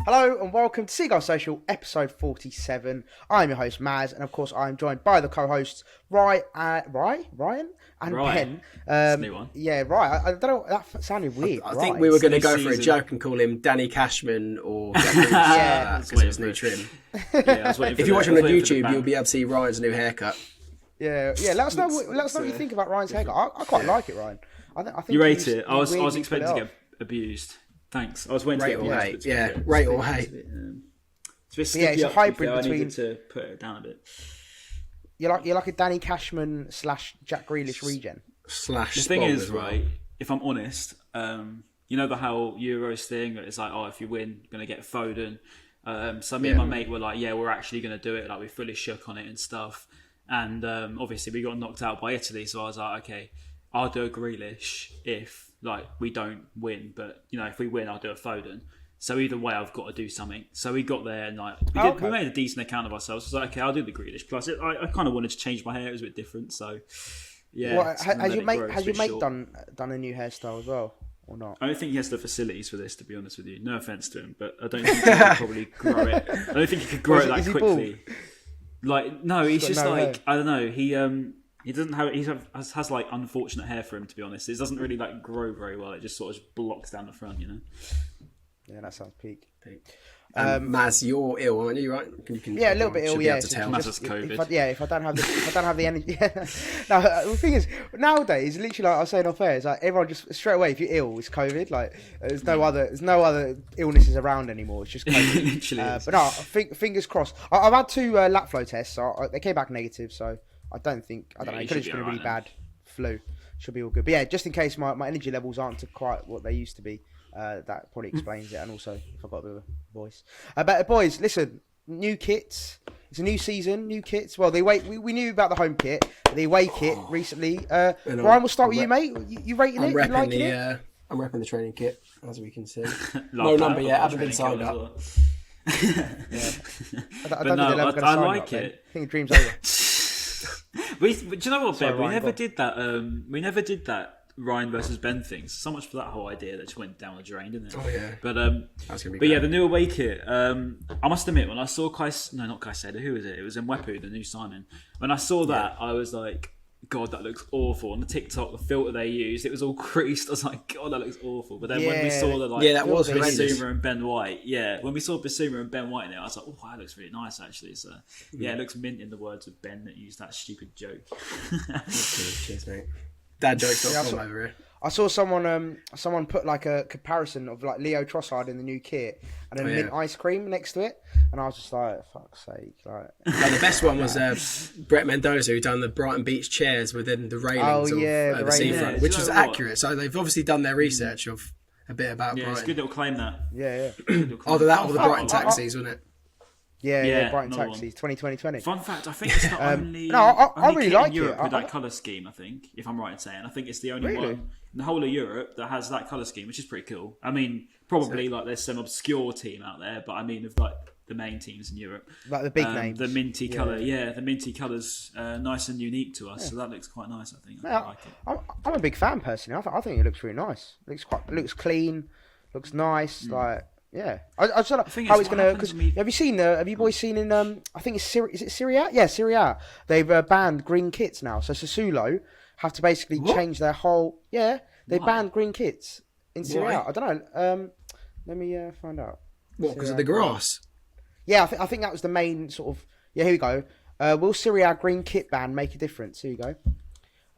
Hello and welcome to Seagulls Social, episode 47. I'm your host Maz, and of course I'm joined by the co-hosts Ryan and Ben. That's a new one. Yeah, right. I don't know. That sounded weird. I think we were going to go for a joke and call him Danny Cashman or because it was new trim. If you're watching on YouTube, you'll be able to see Ryan's new haircut. Yeah. Let us know. Let us know what you think about Ryan's haircut. I quite like it, Ryan. I think you rate it. I was expecting to get abused. Thanks. I was waiting to get abused. Rate or hate. It's a hybrid between. I needed to put it down a bit. You're like a Danny Cashman / Jack Grealish regen. The thing is, right? If I'm honest, you know how Euros thing. It's like, if you win, you're gonna get Foden. So me and my mate were like, we're actually gonna do it. Like we fully shook on it and stuff. And obviously we got knocked out by Italy. So I was like, okay, I'll do a Grealish if we don't win, but if we win, I'll do a Foden. So either way, I've got to do something. So we got there and we made a decent account of ourselves. I was like, okay, I'll do the Grealish. Plus, I kind of wanted to change my hair. It was a bit different. So yeah. Well, has your mate done a new hairstyle as well, or not? I don't think he has the facilities for this, to be honest with you. No offense to him, but I don't think he could probably grow it. I don't think he could grow it that quickly. No, he's just I don't know. He doesn't have. He has like unfortunate hair for him, to be honest. It doesn't really grow very well. It just sort of blocks down the front, Yeah, that sounds peak. Maz, you're ill, aren't you? Right? A little bit ill. Yeah, Maz has COVID. If I don't have the energy. No, the thing is, nowadays, literally, like I was saying off air, it's like everyone just straight away. If you're ill, it's COVID. Like there's no other illnesses around anymore. It's just COVID. Literally. But no, fingers crossed. I've had 2 lap flow tests. So they came back negative. So I don't know. It could have just been a really bad flu. Should be all good. But yeah, just in case my energy levels aren't to quite what they used to be. That probably explains it, and also if I've got a bit of a voice. But boys, listen, new kits. It's a new season, new kits. Well, we knew about the home kit, but the away kit recently. Ryan, we'll start with you, mate. You rating it? You liking it? I'm repping the training kit, as we can see. No number yet. Haven't been signed up. Well. I don't think they're ever going to sign like up, it. I think the dream's over. Do you know what, Ben? We never did that. Ryan versus Ben things. So much for that whole idea that just went down the drain, didn't it? Oh yeah. But the new away kit. I must admit, when I saw not Caicedo, who was it? It was Mwepu, the new signing. When I saw that, I was like, God, that looks awful. On the TikTok, the filter they used, it was all creased. I was like, God, that looks awful. But then when we saw that was Bissouma and Ben White, when we saw Bissouma and Ben White in it, I was like, oh, that looks really nice actually. So it looks mint in the words of Ben that used that stupid joke. Cheers, mate. Dad jokes over here. I saw someone put like a comparison of like Leo Trossard in the new kit and then mint ice cream next to it, and I was just like, fuck's sake! The best one was Brett Mendoza, who done the Brighton Beach chairs within the railings of the seafront, which was accurate. So they've obviously done their research of a bit about Brighton. It's a good little claim that. Yeah. Either that or the Brighton taxis, wasn't it? Yeah, Brighton taxis, 2020. Fun fact, I think it's the only. I really like in Europe it with that colour scheme. I think, if I'm right in saying, I think it's the only one in the whole of Europe that has that colour scheme, which is pretty cool. I mean, probably there's some obscure team out there, but I mean, of the main teams in Europe, like the big names, the minty colour, the minty colour's nice and unique to us, so that looks quite nice. I think. I like it. I'm a big fan personally. I think it looks really nice. It looks clean, looks nice, Yeah, I just don't know how it's gonna. Because have you boys seen in? I think it's is it Serie A? Yeah, Serie A. They've banned green kits now, so Sassuolo have to basically change their whole. Yeah, they banned green kits in Serie A. I don't know. Let me find out. What? Because of the grass? Yeah, I think that was the main sort of. Yeah, here we go. Will Serie A green kit ban make a difference? Here you go.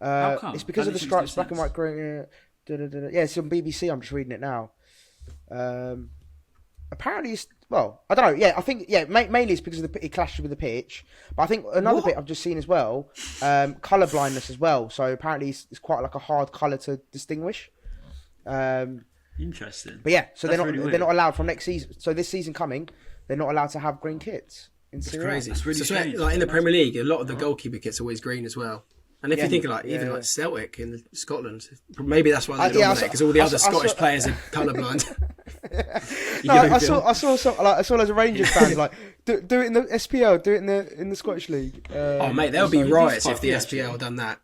How come? It's because of the stripes, black and white, green. Yeah, it's on BBC. I'm just reading it now. Apparently, I don't know. Yeah, I think mainly it's because it clashes with the pitch. But I think another bit I've just seen as well, colour blindness as well. So apparently it's quite like a hard colour to distinguish. Interesting. But yeah, so they're not allowed from next season. So this season coming, they're not allowed to have green kits. It's crazy. That's really strange. Like in the Premier League, a lot of the goalkeeper kits are always green as well. And if you think even Celtic in Scotland, maybe that's why they dominate, because all the other Scottish players are colourblind. No, I saw loads of Rangers fans like do it in the SPL, do it in the Scottish League. Mate, there'll be riots if the SPL done that.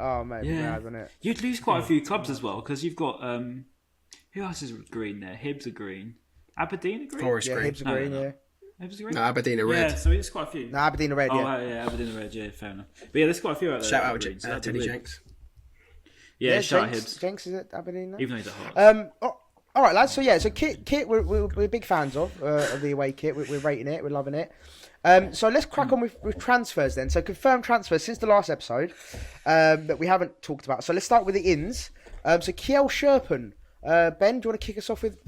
Oh mate, mad, isn't it? You'd lose quite a few clubs as well, because you've got who else is green there? Hibs are green. Aberdeen are green? Forest Yeah, green. Hibs are green, yeah. Hibs are green? No, Aberdeen are red. Yeah, so there's quite a few. No, Aberdeen are red, yeah. Oh, yeah, Aberdeen are red, yeah, fair enough. But yeah, there's quite a few out there. Shout out green, so Teddy Jenks. Yeah, shout out Jenks, Hibs. Jenks is at Aberdeen now? Even though he's a Hearts. All right, lads. So yeah, so kit we're big fans of the away kit. We're rating it. We're loving it. So let's crack on with transfers then. So confirmed transfers since the last episode that we haven't talked about. So let's start with the ins. So Kjell Sherpen. Ben, do you want to kick us off with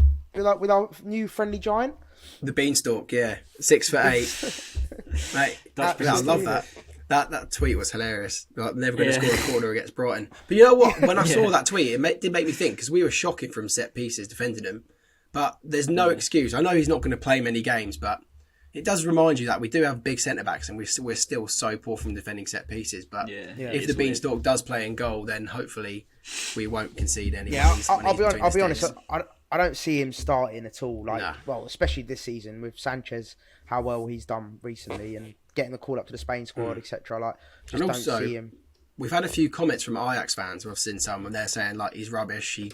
our new friendly giant? The Beanstalk, yeah, 6'8". Mate, I love that. That tweet was hilarious. Like, never going to score a corner against Brighton. But you know what? When I saw that tweet, it did make me think, because we were shocking from set pieces defending him. But there's no excuse. I know he's not going to play many games, but it does remind you that we do have big centre backs, and we're still so poor from defending set pieces. But if the Beanstalk does play in goal, then hopefully we won't concede any. Yeah, I'll be honest. I don't see him starting at all. Well, especially this season with Sanchez, how well he's done recently, and getting the call up to the Spain squad, etc. Just don't see him. We've had a few comments from Ajax fans. I've seen some, and they're saying he's rubbish. He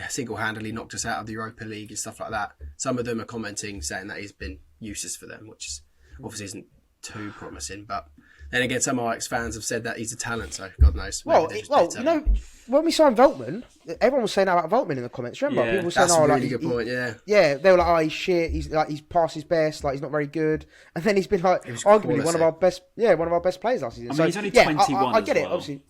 single-handedly knocked us out of the Europa League and stuff like that. Some of them are commenting, saying that he's been useless for them, which obviously isn't too promising. But then again, some Ajax fans have said that he's a talent, so God knows. Well, when we signed Veltman, everyone was saying that about Veltman in the comments. Remember, people were saying, that's a really good point. Yeah, they were like, "Oh, he's shit. He's past his best. He's not very good." And then he's been arguably one of our best players last season. I mean, he's only 21. I get it, obviously.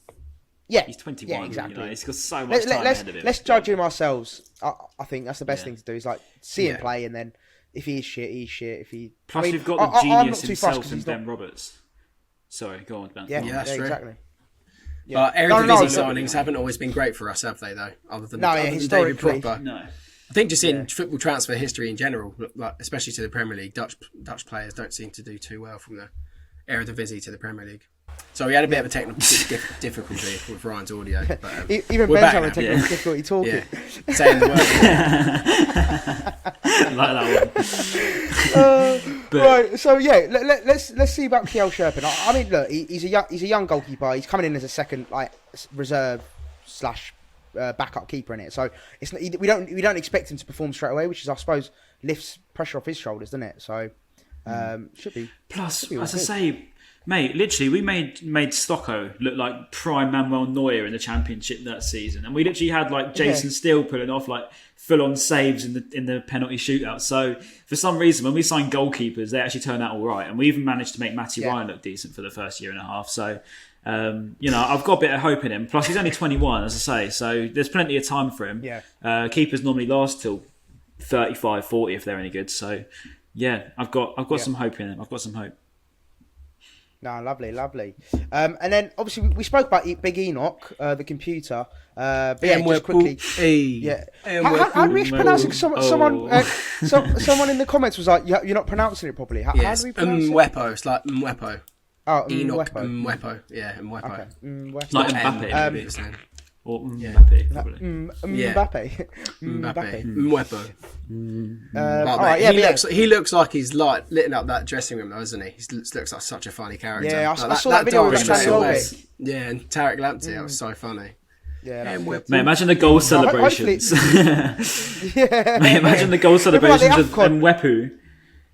Yeah, he's 21. Yeah, exactly. He's got so much time ahead of him. Let's judge him ourselves. I think that's the best thing to do. Is see him play, and then if he is shit, he's shit. Plus, we've got the genius himself in Ben Roberts. Sorry, go on, Ben. Yeah, that's true. Exactly. Yeah. But Eredivisie signings haven't always been great for us, have they? Though, other than David Proper. No. I think just in football transfer history in general, especially to the Premier League, Dutch players don't seem to do too well from the Eredivisie to the Premier League. So we had a bit of a technical difficulty with Ryan's audio. But, even Ben's having technical difficulty talking. Yeah. Saying the word. Like that one. Right, so let's see about Kjell Sherpen. I mean, look, he's a young goalkeeper. He's coming in as a second reserve / backup keeper in it. So we don't expect him to perform straight away, which is, I suppose, lifts pressure off his shoulders, doesn't it? So should be. Plus, as I say, mate, literally, we made Stocko look like prime Manuel Neuer in the Championship that season, and we literally had Jason Steele pulling off full-on saves in the penalty shootout. So for some reason, when we signed goalkeepers, they actually turned out all right, and we even managed to make Matty Ryan look decent for the first year and a half. So I've got a bit of hope in him. Plus, he's only 21, as I say, so there's plenty of time for him. Yeah. Keepers normally last till 35, 40 if they're any good. So yeah, I've got some hope in him. I've got some hope. No, lovely. And then obviously we spoke about Big Enoch, the computer. But just quickly. How do we pronounce it? Someone in the comments was like, "You're not pronouncing it properly." How do we pronounce it? Mwepo. It's like Mwepo. Oh, Enoch Mwepo. Yeah, Mwepo. Okay. Mwepo. Like Mbappe. Or Mbappe, probably. Mbappe. He looks like he's lit up that dressing room, though, doesn't he? He looks like such a funny character. Yeah, I saw that video with Tarek. Yeah, and Tarek Lamptey, that was so funny. Yeah, mate, imagine the goal celebrations. Yeah. Mate, imagine the goal celebrations of Mwepu.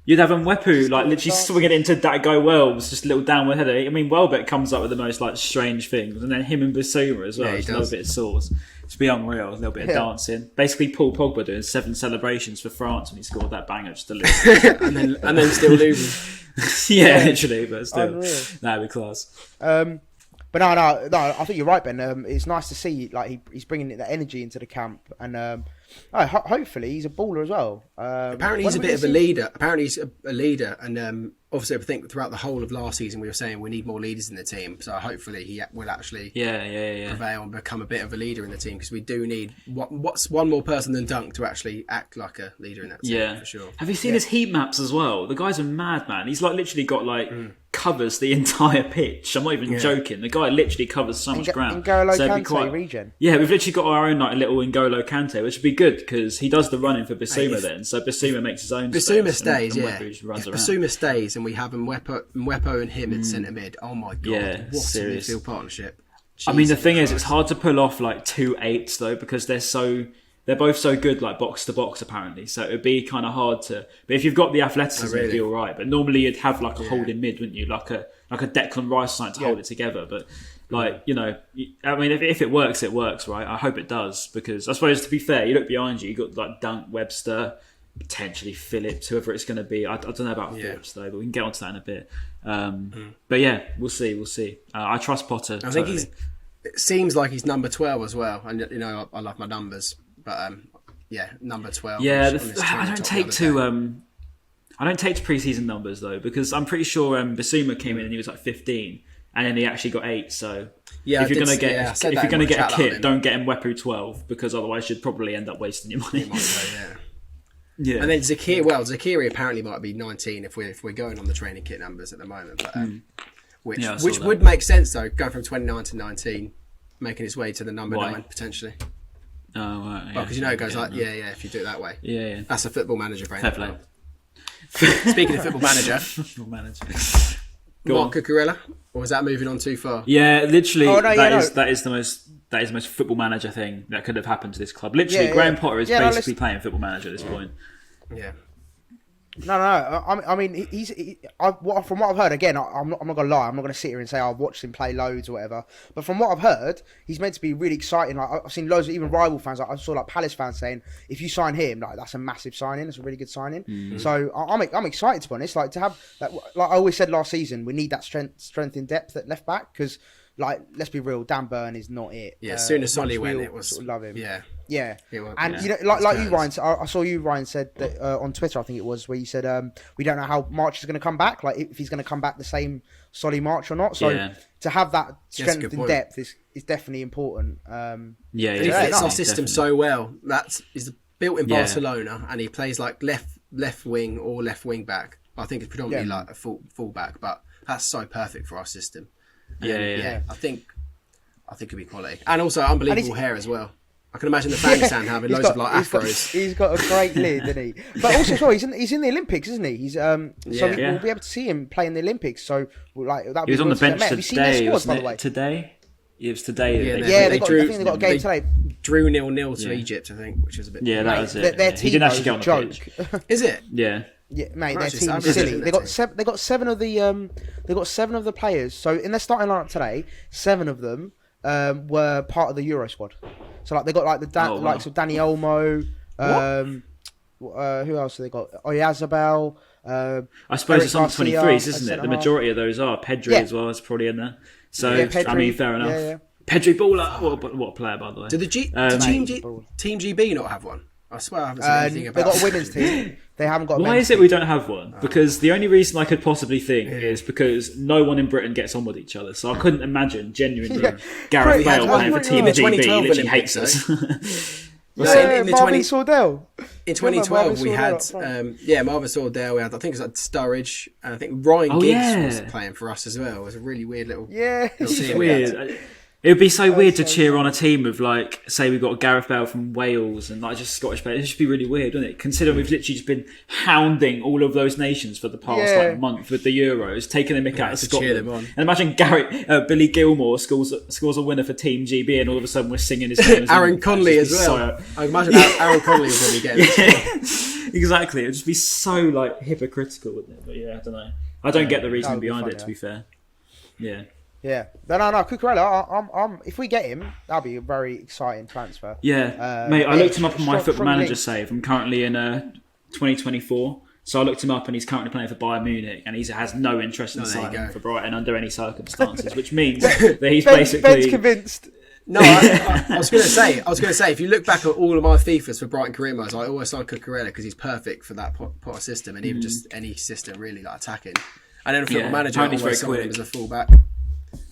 You'd have Mwepu literally swinging it into that guy Wells, just a little downward header. I mean, Welbeck comes up with the most strange things, and then him and Bissouma as well. Yeah, just a little bit of sauce. It's be unreal. A little bit of dancing. Basically, Paul Pogba doing 7 celebrations for France when he scored that banger just to lose, and then still losing. Yeah, literally, but still, that'd be class. But no, I think you're right, Ben. It's nice to see he's bringing that energy into the camp, and hopefully he's a baller as well. Apparently he's a bit of a leader. And obviously I think throughout the whole of last season we were saying we need more leaders in the team. So hopefully he will actually prevail and become a bit of a leader in the team, because we do need what's one more person than Dunk to actually act like a leader in that team, for sure. Have you seen his heat maps as well? The guy's a madman. He's literally got covers the entire pitch. I'm not even joking. The guy literally covers so much ground. N'Golo Kante region. Yeah, we've literally got our own little N'Golo Kante, which would be good because he does the running for Bissouma then. So Bissouma makes his own. Bissouma stays, If Bissouma stays and we have Mwepo and him in centre mid, oh my god, what a midfield partnership. I mean, the thing is, it's hard to pull off 2 8s though, because they're so they're both so good, like box to box, apparently. So it'd be kind of hard to. But if you've got the athleticism, it'd be all right. But normally you'd have like a holding mid, wouldn't you? Like a Declan Rice sign to hold it together. But like I mean, if it works, right? I hope it does, because I suppose, to be fair, you look behind you got like Dunk, Webster, potentially Phillips, whoever it's going to be. I don't know about Phillips though, but we can get onto that in a bit. But yeah, we'll see. I trust Potter. I think it seems like he's number 12 as well, and I love my numbers, but number 12. Yeah, I don't take to preseason numbers though, because I'm pretty sure Basuma came in and he was like 15, and then he actually got 8. So if you're going to get a kit, don't get him Wepu 12, because otherwise you'd probably end up wasting your money. Yeah. And then Zakiri apparently might be 19 if we're going on the training kit numbers at the moment, but which would make sense though, going from 29 to 19, making his way to the number 9 potentially. Oh right, because it goes if you do it that way. Yeah. That's a football manager brain. Fair play. Speaking of football manager, Mark Cucurella, or was that moving on too far? Yeah, literally. That is the most football manager thing that could have happened to this club. Literally, Graham Potter is basically playing football manager at this point. Yeah. No. I mean, from what I've heard, again, I'm not gonna lie. I'm not gonna sit here and say I've watched him play loads or whatever. But from what I've heard, he's meant to be really exciting. Like, I've seen loads of even rival fans. Like, I saw like Palace fans saying, if you sign him, like, that's a massive signing. It's a really good signing. Mm-hmm. So I'm excited, to be honest. Like, to have that, like I always said last season, we need that strength in depth at left back, because, like, let's be real, Dan Burn is not it. Yeah, as soon as Solly went, it was sort of love him. Yeah. And like you, Ryan. I saw you, Ryan, said that on Twitter, I think it was, where you said we don't know how March is going to come back. Like, if he's going to come back the same Solly March or not. So to have that strength and depth is definitely important. He fits our system so well. He's built in Barcelona, and he plays like left wing or left wing back. I think it's predominantly like a full back, but that's so perfect for our system. I think it'd be quality, and also unbelievable hair as well. I can imagine the Fang having loads of like afros. He's got a great lid, doesn't he? But also, sorry, he's in the Olympics, isn't he? We'll be able to see him play in the Olympics. So, like, that. He was on the bench today. Squad, by the way? Today. It was today. I think they got a game today. Drew 0-0 to Egypt, I think, which was a bit. Yeah, that was it. Their team he didn't actually get on the joke. pitch. Is it? Yeah. Yeah, mate, their team's silly. They got seven of the players. So in their starting lineup today, 7 of them were part of the Euro squad. So like they got like the likes of Danny Olmo. Who else have they got? Oyazabal. I suppose it's on the 23s, isn't it? The majority of those are Pedri as well. Is probably in there. So I mean, fair enough. Yeah. Pedri baller. What a player, by the way. Did the Team GB not have one? I swear I haven't seen anything about. They've got a women's team. They haven't got. Why is it we don't have one? Because the only reason I could possibly think is because no one in Britain gets on with each other. So I couldn't imagine genuinely Gareth Bale playing for Team GB. He literally hates us. In 2012 we had Marvin Sordell. We had, I think it was like Sturridge, and I think Ryan Giggs was playing for us as well. It was a really weird little. It's weird. It would be so weird to cheer on a team of, like, say we've got Gareth Bale from Wales and like just Scottish players. It'd just be really weird, wouldn't it? Considering we've literally just been hounding all of those nations for the past month with the Euros, taking a mick out of Scotland. And imagine Billy Gilmore scores a winner for Team GB, and all of a sudden we're singing his name. Aaron Conley as well. I imagine Aaron Conley will probably get it. Exactly. It would just be so like hypocritical, wouldn't it? But I don't know. I don't get the reason behind it, to be fair. Yeah. Yeah, no. Cucurella, if we get him, that'll be a very exciting transfer. Yeah, mate. I looked him up on my Football Manager save. I'm currently in 2024, so I looked him up, and he's currently playing for Bayern Munich, and he has no interest in signing for Brighton under any circumstances, which means that he's basically. Ben's convinced. No, I was going to say, if you look back at all of my FIFAs for Brighton career modes, I always signed Cucurella because he's perfect for that Potter system, and even just any system really, like attacking. And then Football Manager, I always signed him as a full-back.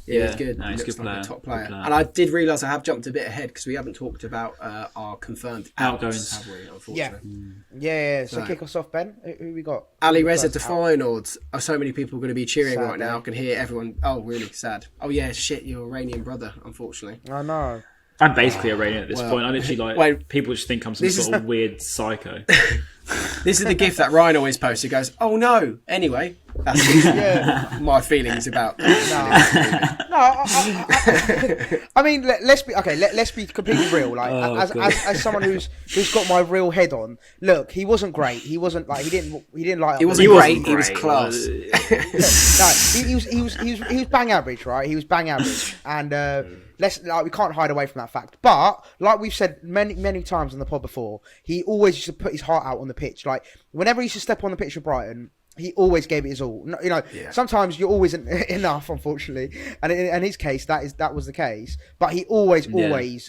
Yeah, he's good. No, he's a good player. Like a top player. And I did realise I have jumped a bit ahead because we haven't talked about our confirmed outgoings, have we? Unfortunately. Yeah. So kick us off, Ben. Who we got? Ali Reza Definord. So many people going to be cheering right now. I can hear everyone. Oh, really sad. Oh yeah, shit, your Iranian brother. Unfortunately. I know. I'm basically Iranian at this point. I literally people just think I'm some sort of weird psycho. This is the gif that Ryan always posts. He goes, "Oh no." Anyway, That's my feelings about that. I mean, let's be okay. Let's be completely real. Like, as someone who's got my real head on. Look, he wasn't great. He wasn't like he didn't like. He wasn't great. He was class. No, he was bang average, right? He was bang average, and we can't hide away from that fact. But like we've said many times on the pod before, he always used to put his heart out on the pitch. Like whenever he used to step on the pitch for Brighton, he always gave it his all. You know, sometimes you're always enough, unfortunately, and in his case, that was the case. But he always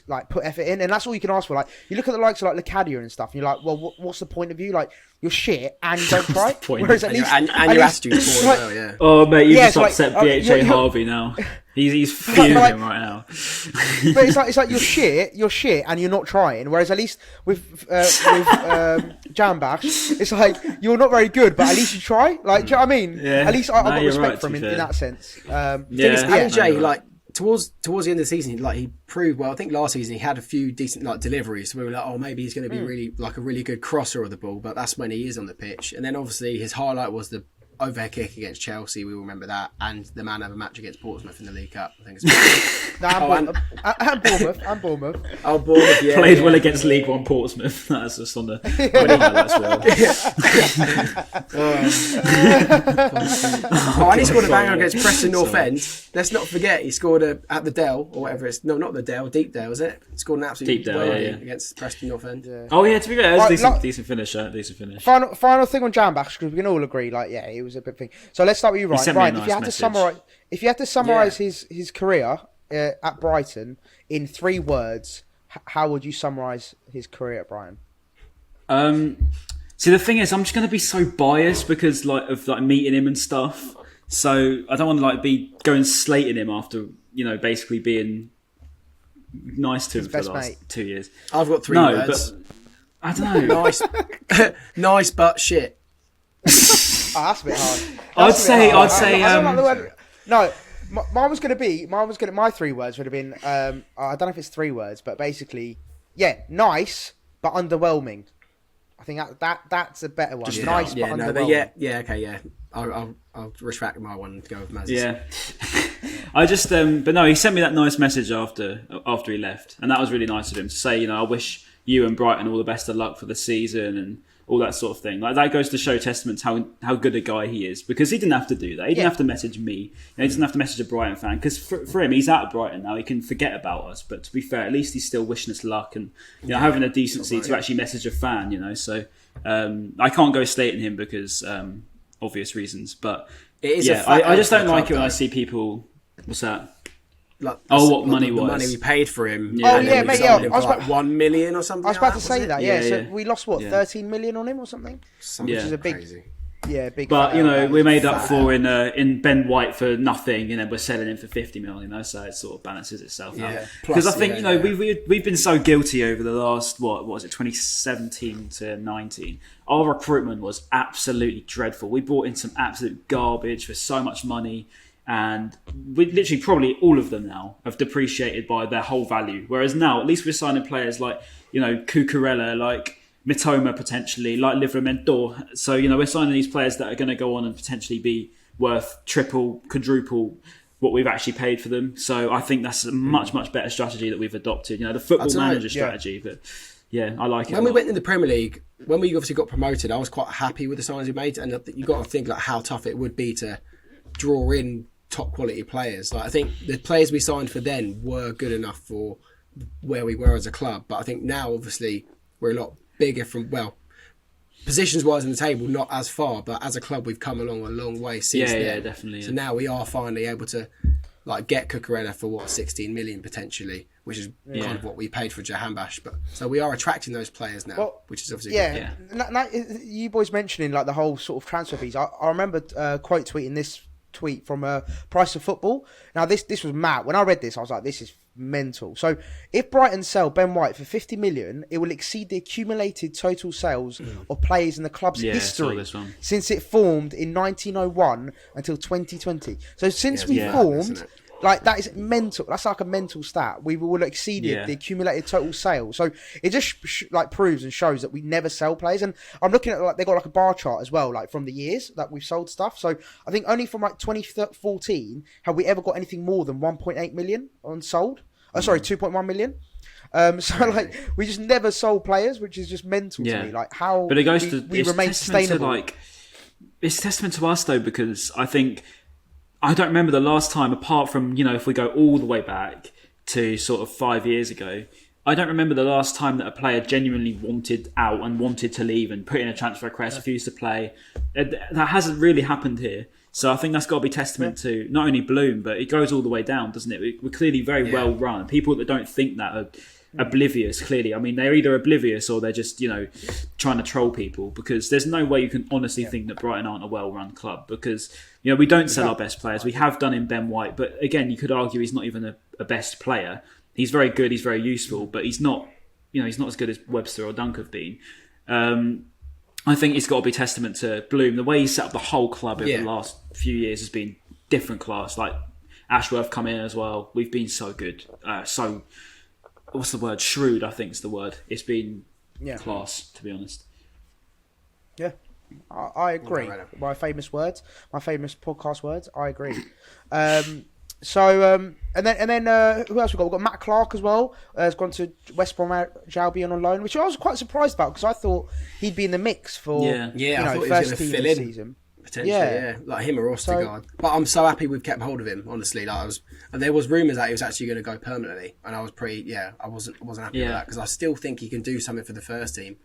like put effort in, and that's all you can ask for. Like you look at the likes of like Lacadia and stuff, and you're like, well, what's the point of you? Like you're shit and you don't try. Whereas at least, and your attitude's poor as well, yeah. Oh mate, you just upset BHA Harvey now. He's fuming right now. But it's like you're shit, and you're not trying. Whereas at least with Jambash, it's like you're not very good, but at least you try. Like, do you know what I mean? Yeah. At least I've got respect for him in that sense. Like towards the end of the season, like he proved well. I think last season he had a few decent like deliveries. So we were like, oh, maybe he's going to be really like a really good crosser of the ball. But that's when he is on the pitch. And then obviously his highlight was the overhead kick against Chelsea, we all remember that, and the man of a match against Portsmouth in the League Cup. I think it's and Bournemouth. Oh, Bournemouth, yeah. Played well against League One Portsmouth. That's just on the highlights. And he scored a banger against Preston North End. Let's not forget he scored at the Dell, or whatever it's. No, not the Dell, Deep Dell, is it? He scored an absolute against Preston North End. Yeah. Oh yeah, to be fair, it was decent finish. Decent finish. Final thing on Jambash, because we can all agree, like, yeah, it was a big thing. So let's start with you, Ryan. Ryan, if you had to summarize his career at Brighton in 3 words, how would you summarize his career at Brighton? See, the thing is, I'm just going to be so biased because of meeting him and stuff. So I don't want to be going slating him after basically being nice to him for the last 2 years. I've got 3 words. But I don't know. Nice but shit. Oh, that's a bit hard. I'd say. No, my 3 words would have been. I don't know if it's 3 words, but basically, nice but underwhelming. I think that's a better one. Nice but underwhelming. I'll retract my one and go with Maz's. Yeah. I just but no, he sent me that nice message after he left, and that was really nice of him to say, I wish you and Brighton all the best of luck for the season and all that sort of thing. Like, that goes to show testament to how good a guy he is, because he didn't have to do that. He didn't have to message me. He doesn't have to message a Brighton fan, because for him, he's out of Brighton now. He can forget about us. But to be fair, at least he's still wishing us luck and having the decency to actually message a fan. So I can't go slating him because obvious reasons. But I just don't like it when I see people. What's that? What money was? The money we paid for him. Yeah. Oh yeah, mate. I was about 1 million or something. I was about to say that. Yeah. So we lost 13 million on him or something. Which is a big. Crazy. Yeah, big. But we made up for in Ben White for nothing, and then we're selling him for 50 million. So it sort of balances itself out. Because I think we've been so guilty over the last what was it 2017 to 19. Our recruitment was absolutely dreadful. We brought in some absolute garbage for so much money. And we literally probably all of them now have depreciated by their whole value. Whereas now, at least we're signing players like, Cucurella, like Mitoma potentially, like Livramento. So, we're signing these players that are going to go on and potentially be worth triple, quadruple what we've actually paid for them. So I think that's a much, much better strategy that we've adopted. The football manager strategy. But yeah, I like it. When we went in the Premier League, when we obviously got promoted, I was quite happy with the signings we made. And you've got to think how tough it would be to draw in top quality players. I think the players we signed for then were good enough for where we were as a club, but I think now obviously we're a lot bigger positions wise in the table, not as far, but as a club we've come along a long way since then. Yeah, definitely. So now we are finally able to get Cucurella for 16 million potentially, which is kind of what we paid for Jahanbash. But so we are attracting those players now, which is obviously good. You boys mentioning the whole sort of transfer fees. I remember quote tweeting this tweet from Price of Football. Now this was mad. When I read this, I was like, this is mental. So if Brighton sell Ben White for 50 million, it will exceed the accumulated total sales of players in the club's history since it formed in 1901 until 2020. So since we formed Like, that is mental. That's like a mental stat. We will have exceeded the accumulated total sales. So it just like proves and shows that we never sell players. And I'm looking at, like, they got like a bar chart as well, like from the years that we've sold stuff. So I think only from like 2014 have we ever got anything more than 1.8 million on sold. Sorry, 2.1 million. So like we just never sold players, which is just mental to me. Like how, but it goes we remain sustainable. It's testament to us though, because I think I don't remember the last time, apart from, you know, if we go all the way back to sort of 5 years ago, I don't remember the last time that a player genuinely wanted out and wanted to leave and put in a transfer request, refused to play. That hasn't really happened here. So I think that's got to be testament to not only Bloom, but it goes all the way down, doesn't it? We're clearly very well run. People that don't think that are oblivious, clearly. I mean, they're either oblivious or they're just, you know, trying to troll people, because there's no way you can honestly think that Brighton aren't a well-run club, because, you know, we don't sell our best players. We have done in Ben White, but again, you could argue he's not even a best player. He's very good, he's very useful, but he's not, you know, he's not as good as Webster or Dunk have been. I think it's got to be testament to Bloom. The way he set up the whole club over the last few years has been different class. Like Ashworth come in as well. We've been so good. So, what's the word? Shrewd, I think is the word. It's been class, to be honest. Yeah, I agree. My famous words, my famous podcast words. I agree. So and then who else we got? We've got Matt Clarke as well. Has gone to West Bromwich Albion on loan, which I was quite surprised about, because I thought he'd be in the mix for I thought he was first team fill this in season. Potentially, like him or Ostergaard. But I'm so happy we've kept hold of him. Honestly, like and there was rumours that he was actually going to go permanently, and I was I wasn't happy with that, because I still think he can do something for the first team.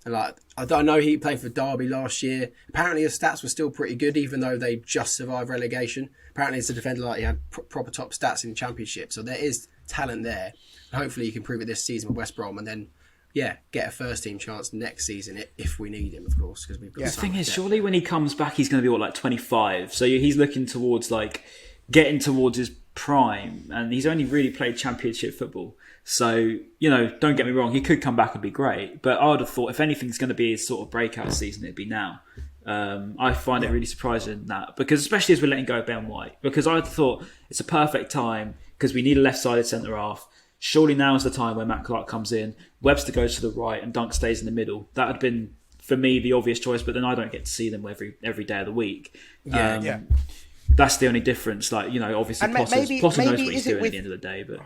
And like, I know he played for Derby last year. Apparently his stats were still pretty good, even though they just survived relegation. Apparently as a defender, like, he had proper top stats in the Championship. So there is talent there. And hopefully he can prove it this season with West Brom, and then get a first team chance next season if we need him, of course. Because we've got the thing is, surely when he comes back, he's going to be like 25. So he's looking towards like getting towards his prime, and he's only really played Championship football. So, you know, don't get me wrong, he could come back and be great, but I would have thought if anything's going to be his sort of breakout season, it'd be now. I find it really surprising that, because especially as we're letting go of Ben White, because I thought it's a perfect time because we need a left-sided centre half. Surely now is the time where Matt Clarke comes in, Webster goes to the right, and Dunk stays in the middle. That had been, for me, the obvious choice, but then I don't get to see them every day of the week. That's the only difference. Like, you know, obviously Potter knows what he's doing at the end of the day, but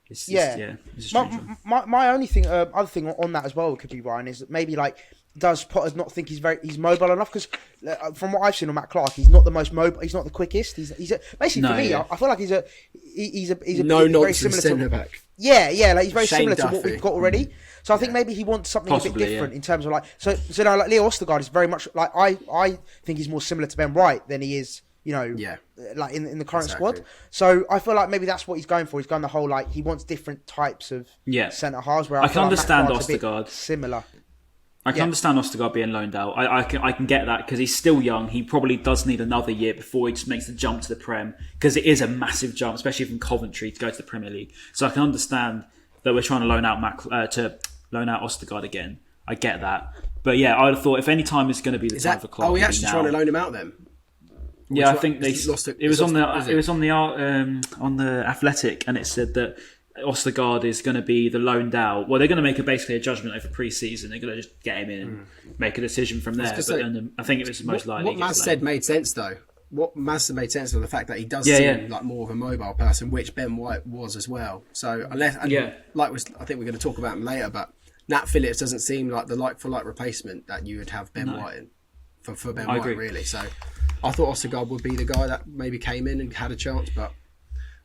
it's just, it's a strange one. My only thing, other thing on that as well could be, Ryan, is that maybe like, does Potter not think he's mobile enough? Because from what I've seen on Matt Clarke, he's not the most mobile. He's not the quickest. He's basically, for me, I feel like he's a no very similar centre back. Like he's very Shane similar Duffy. to what we've got already. So I think maybe he wants something Possibly, a bit different in terms of like so now like Leo Ostergaard is very much like I think he's more similar to Ben White than he is, you know, like in the current squad. So I feel like maybe that's what he's going for. He's going the whole like he wants different types of centre halves. Where I can understand like Ostergaard similar. I can understand Ostergaard being loaned out. I can get that, because he's still young. He probably does need another year before he just makes the jump to the Prem, because it is a massive jump, especially from Coventry to go to the Premier League. So I can understand that we're trying to loan out Ostergaard again. I get that, but yeah, I'd have thought if any time is going to be the time for Clarke. Are we actually trying to loan him out then? Yeah, I think it was on the Athletic, and it said that Ostergaard is going to be the loaned out. Well, they're going to make basically a judgment over pre-season. They're going to just get him in and make a decision from there. But then I think it was most likely. What Maz said made sense, though. What Maz said made sense was the fact that he does seem like more of a mobile person, which Ben White was as well. So I think we're going to talk about him later, but Nat Phillips doesn't seem like the like-for-like replacement that you would have Ben White in for Ben White, really. So I thought Ostergaard would be the guy that maybe came in and had a chance, but.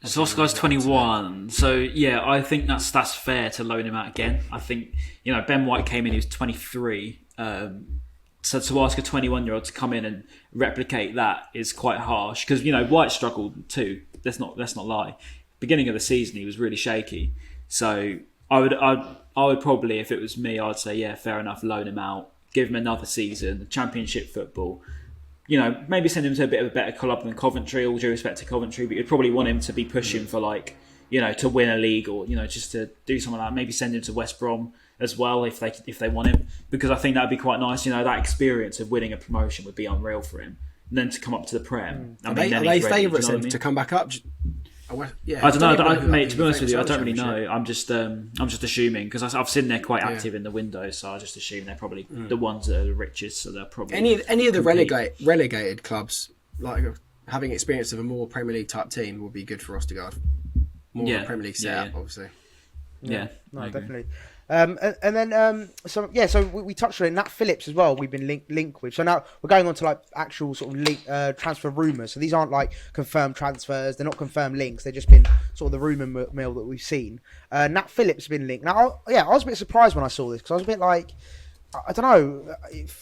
So Ostergaard's 21, so yeah, I think that's fair to loan him out again. I think, you know, Ben White came in, he was 23, so to ask a 21-year-old to come in and replicate that is quite harsh, because, you know, White struggled too. Let's not lie. Beginning of the season, he was really shaky. So I would probably, if it was me, I'd say fair enough, loan him out, give him another season, Championship football. You know, maybe send him to a bit of a better club than Coventry, all due respect to Coventry, but you'd probably want him to be pushing for, like, you know, to win a league, or, you know, just to do something like that. Maybe send him to West Brom as well if they want him, because I think that'd be quite nice. You know, that experience of winning a promotion would be unreal for him. And then to come up to the Prem. Are they favourites to come back up? I don't know, mate. To be honest with you, I don't really know. I'm just assuming because I've seen they're quite active in the window, so I just assume they're probably the ones that are the richest. So they're probably any of the relegated clubs, like having experience of a more Premier League type team, would be good for Ostergaard. More of a Premier League setup, obviously. Yeah, no, definitely. And then so we touched on it. Nat Phillips as well. We've been linked with. So now we're going on to like actual sort of transfer rumours. So these aren't like confirmed transfers. They're not confirmed links. They've just been sort of the rumour mill that we've seen. Nat Phillips has been linked. Now, I was a bit surprised when I saw this because I was a bit like, I don't know.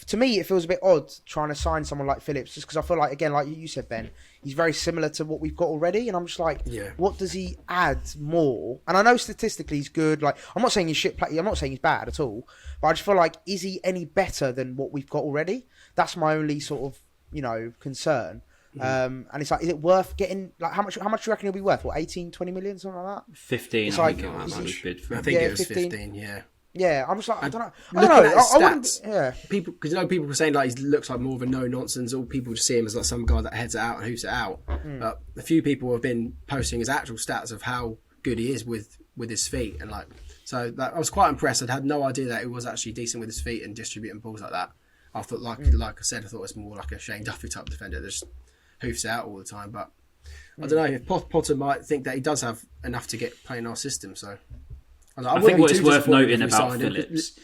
To me, it feels a bit odd trying to sign someone like Phillips, just because I feel like, again, like you said, Ben, he's very similar to what we've got already, and I'm just like, what does he add more? And I know statistically he's good. Like, I'm not saying he's shit play. I'm not saying he's bad at all, but I just feel like, is he any better than what we've got already? That's my only sort of, concern. And it's like, is it worth getting? Like, how much do you reckon he'll be worth? What, 18, 20 million, something like that? 15. It's I like, think it was 15. Yeah. Yeah, I'm just like, I don't know. Looking at his stats, yeah. People, because people were saying like he looks like more of a no nonsense. All people just see him as like some guy that heads it out and hoops it out. But a few people have been posting his actual stats of how good he is with his feet, and like so. I was quite impressed. I'd had no idea that he was actually decent with his feet and distributing balls like that. I thought, like I said, I thought it was more like a Shane Duffy type defender that just hoofs it out all the time. But I don't know if Potter might think that he does have enough to get playing our system. So. I think what is worth noting about Phillips.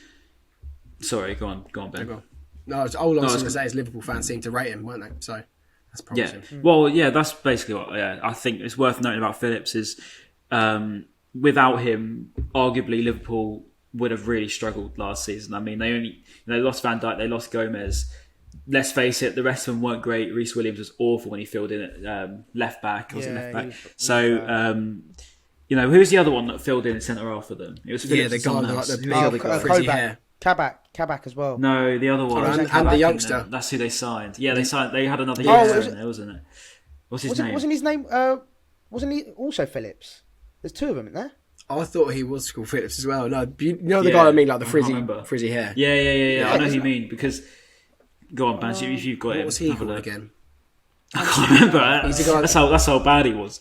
Sorry, go on, Ben. Go on. No, all I was going to say is Liverpool fans seem to rate him, weren't they? So that's promising. Yeah. Well, yeah, that's basically what. Yeah, I think it's worth noting about Phillips is without him, arguably Liverpool would have really struggled last season. I mean, they lost Van Dijk, they lost Gomez. Let's face it, the rest of them weren't great. Reece Williams was awful when he filled in at left back. Who's the other one that filled in centre half for them? It was Phillips. The guy with the frizzy hair. Kabak as well. No, the other one. And the youngster. That's who they signed. Yeah, they signed. They had another youngster in there, wasn't it? What's his name? Wasn't his name? Wasn't he also Phillips? There's two of them, isn't there? I thought he was called Phillips as well. No, you know the guy I mean, like the frizzy hair. Yeah. I know who you mean because. Go on, Bans. If you've got it. What was he called again? I can't remember. He's a guy. That's how bad he was.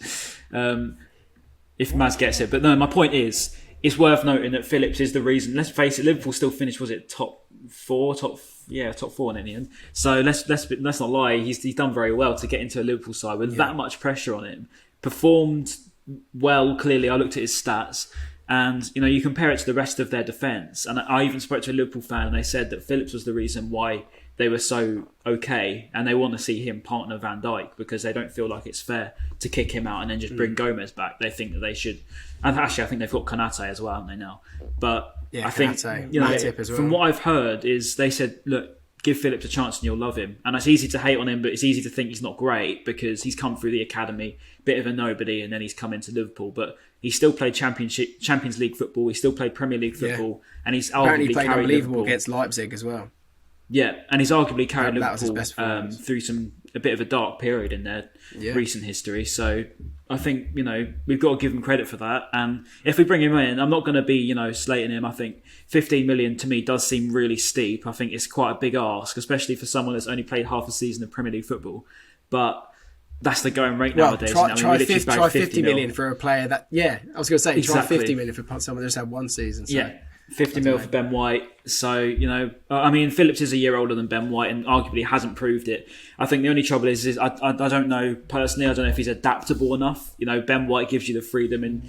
If Maz gets it. But no, my point is, it's worth noting that Phillips is the reason. Let's face it, Liverpool still finished, was it top four in the end. So let's not lie, he's done very well to get into a Liverpool side with that much pressure on him. Performed well, clearly. I looked at his stats and, you compare it to the rest of their defence. And I even spoke to a Liverpool fan and they said that Phillips was the reason why they were so okay, and they want to see him partner Van Dijk because they don't feel like it's fair to kick him out and then just bring Gomez back. They think that they should, and actually I think they've got Konate as well, haven't they now? But I think from what I've heard is they said, look, give Phillips a chance and you'll love him. And it's easy to hate on him, but it's easy to think he's not great because he's come through the academy, bit of a nobody, and then he's come into Liverpool. But he still played Champions League football. He still played Premier League football, and he's apparently arguably played carried unbelievable Liverpool against Leipzig as well. Yeah, and he's arguably carried Liverpool through a bit of a dark period in their recent history. So I think, we've got to give him credit for that. And if we bring him in, I'm not going to be, slating him. I think 15 million to me does seem really steep. I think it's quite a big ask, especially for someone that's only played half a season of Premier League football. But that's the going rate nowadays. Try 50 million for a player that, I was going to say, try 50 million for someone that's had one season. So. Yeah. 50 mil for Ben White. So, Phillips is a year older than Ben White and arguably hasn't proved it. I think the only trouble is I don't know, personally, I don't know if he's adaptable enough. Ben White gives you the freedom and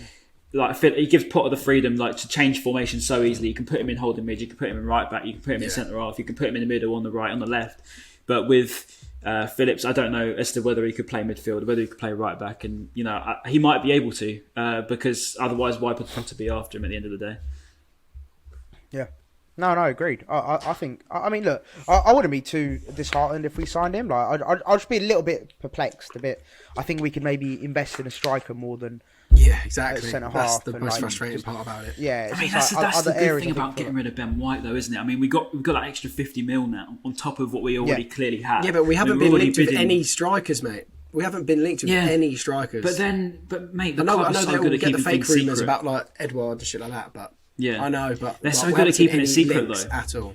he gives Potter the freedom to change formation so easily. You can put him in holding mid, you can put him in right back, you can put him in centre half, you can put him in the middle, on the right, on the left. But with Phillips, I don't know as to whether he could play midfield, whether he could play right back. And, he might be able to because otherwise why would Potter be after him at the end of the day? Yeah. No, agreed. I think, look, I wouldn't be too disheartened if we signed him. I'd just be a little bit perplexed, I think we could maybe invest in a striker more than exactly. Centre that's half. the most frustrating part about it. Yeah, that's the good thing about getting rid of Ben White, though, isn't it? We've got that extra 50 mil now on top of what we already clearly have. Yeah, but we haven't been linked with any strikers, mate. We haven't been linked with any strikers. But mate, the I know club is so good at keeping things fake rumours secret. about Edward and shit like that, but. Yeah, I know, but they're so good at keeping it secret, though. At all.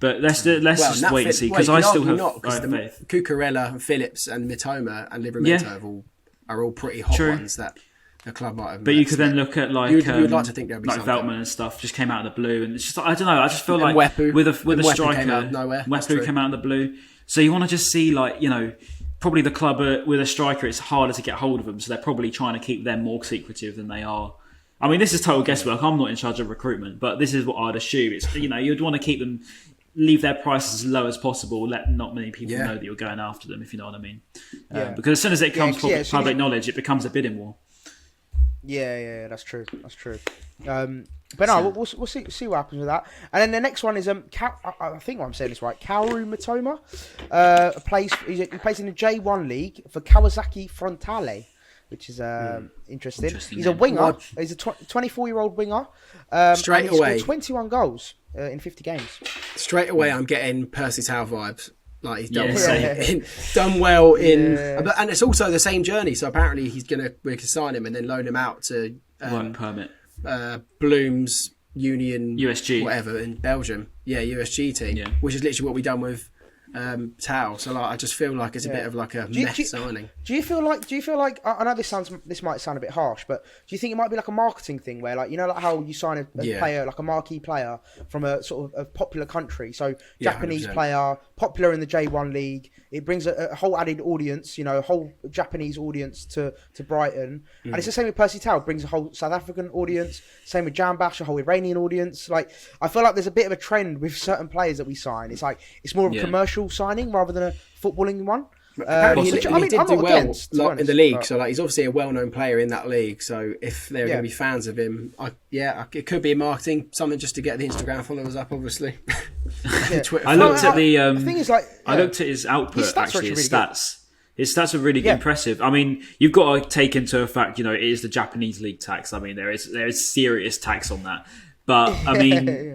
But let's just wait and see because I still have faith. Cucurella and Phillips and Mitoma and Livramento have all are all pretty hot True. ones that the club might have. But you could then look at like you'd like to think there'd be like something. Veltman and stuff just came out of the blue, and it's just I don't know. I just feel like Wepu. with a Wepu striker, came out of nowhere. That's Wepu true. came out of the blue. So you want to just see like probably the club with a striker, it's harder to get hold of them, so they're probably trying to keep them more secretive than they are. I mean, this is total guesswork. I'm not in charge of recruitment, but this is what I'd assume. It's you'd want to keep them, leave their prices as low as possible, let not many people know that you're going after them, if you know what I mean. Because as soon as it comes public knowledge, it becomes a bidding war. Yeah, that's true. But no, we'll see what happens with that. And then the next one is I think I'm saying this right. Kaoru Mitoma he plays in the J1 league for Kawasaki Frontale, which is interesting. He's a winger. He's a 24-year-old winger. Straight away, scored 21 goals in 50 games. Straight away, I'm getting Percy Tau vibes. Like he's done done well in, and it's also the same journey. So apparently we can sign him and then loan him out to Work permit. Bloom's Union USG whatever in Belgium. Yeah, USG team, which is literally what we done with Tau. So like, I just feel like it's a bit of like a mess signing. Do you feel like I know this might sound a bit harsh, but do you think it might be like a marketing thing where like like how you sign a player, like a marquee player from a sort of a popular country, so Japanese 100%. player, popular in the J1 league, it brings a whole added audience, a whole Japanese audience to Brighton, and it's the same with Percy Tau, brings a whole South African audience, same with Jambash, a whole Iranian audience. Like I feel like there's a bit of a trend with certain players that we sign. It's like it's more of a commercial signing rather than a footballing one. He did do well in the league, but... so like he's obviously a well-known player in that league. So if they're going to be fans of him, it could be marketing, something just to get the Instagram followers up. Obviously, I looked at the thing is like I looked at his output. His stats. His stats are really impressive. I mean, you've got to take into effect, it is the Japanese league tax. I mean, there is serious tax on that. But I mean.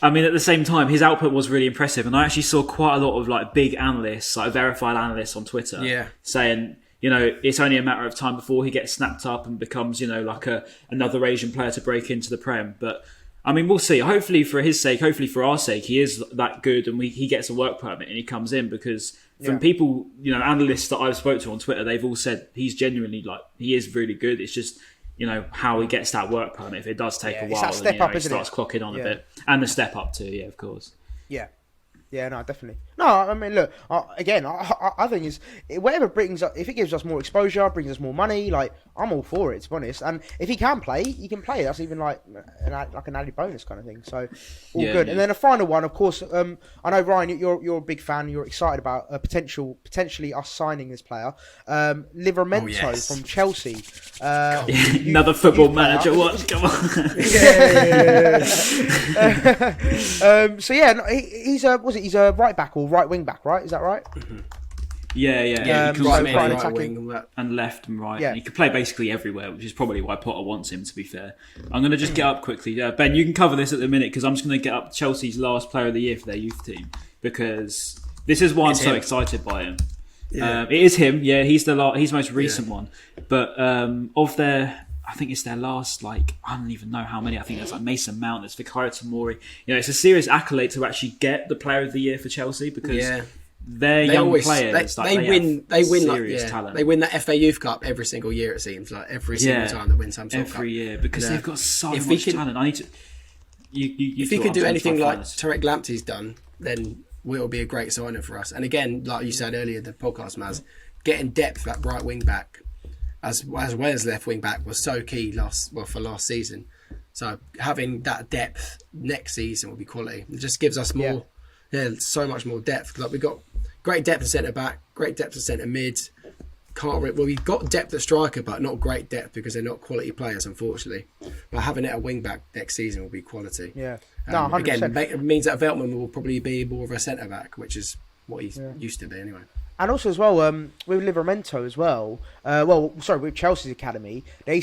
I mean, at the same time, his output was really impressive, and I actually saw quite a lot of like big analysts, like verified analysts on Twitter, saying, it's only a matter of time before he gets snapped up and becomes, like another Asian player to break into the Prem. But I mean, we'll see. Hopefully, for his sake, hopefully for our sake, he is that good, and he gets a work permit and he comes in, because from people, analysts that I've spoke to on Twitter, they've all said he's genuinely he is really good. It's just. How he gets that work permit. If it does take a while, then he starts clocking on a bit. And the step up too, of course. Yeah, no, definitely. No, I mean, look, again, I think is whatever brings up, if it gives us more exposure, brings us more money, like, I'm all for it, to be honest. And if he can play, he can play. That's even like an added bonus kind of thing. So, all good. Yeah. And then a final one, of course, I know, Ryan, you're a big fan. You're excited about potentially us signing this player. Livramento from Chelsea. Another football manager. What? Come on. He's a right back or right wing back, right? Is that right? Mm-hmm. Yeah. He can right wing and left and right. Yeah. He could play basically everywhere, which is probably why Potter wants him, to be fair. I'm going to just get up quickly. Ben, you can cover this at the minute, because I'm just going to get up Chelsea's last player of the year for their youth team, because this is why I'm so excited by him. Yeah. It is him. Yeah, he's the most recent one. But of their... I think it's their last, I don't even know how many. I think there's Mason Mount, there's Fikayo Tomori. It's a serious accolade to actually get the player of the year for Chelsea, because they're young players. They win serious talent. They win that FA Youth Cup every single year, it seems. Every single time they win some sort of cup. Every year, because they've got so much talent. I need to... If he could do anything like Tarek Lamptey's done, then it'll be a great signing for us. And again, like you said earlier, the podcast, Maz, getting depth at right wing back, as well as left wing back, was so key for last season. So having that depth next season will be quality. It just gives us more, so much more depth. We've got great depth at centre back, great depth at centre mid. We've got depth at striker, but not great depth because they're not quality players, unfortunately. But having it at wing back next season will be quality. Yeah. Again, it means that Veltman will probably be more of a centre back, which is what he's used to be anyway. And also as well, with Livramento as well. With Chelsea's academy, they've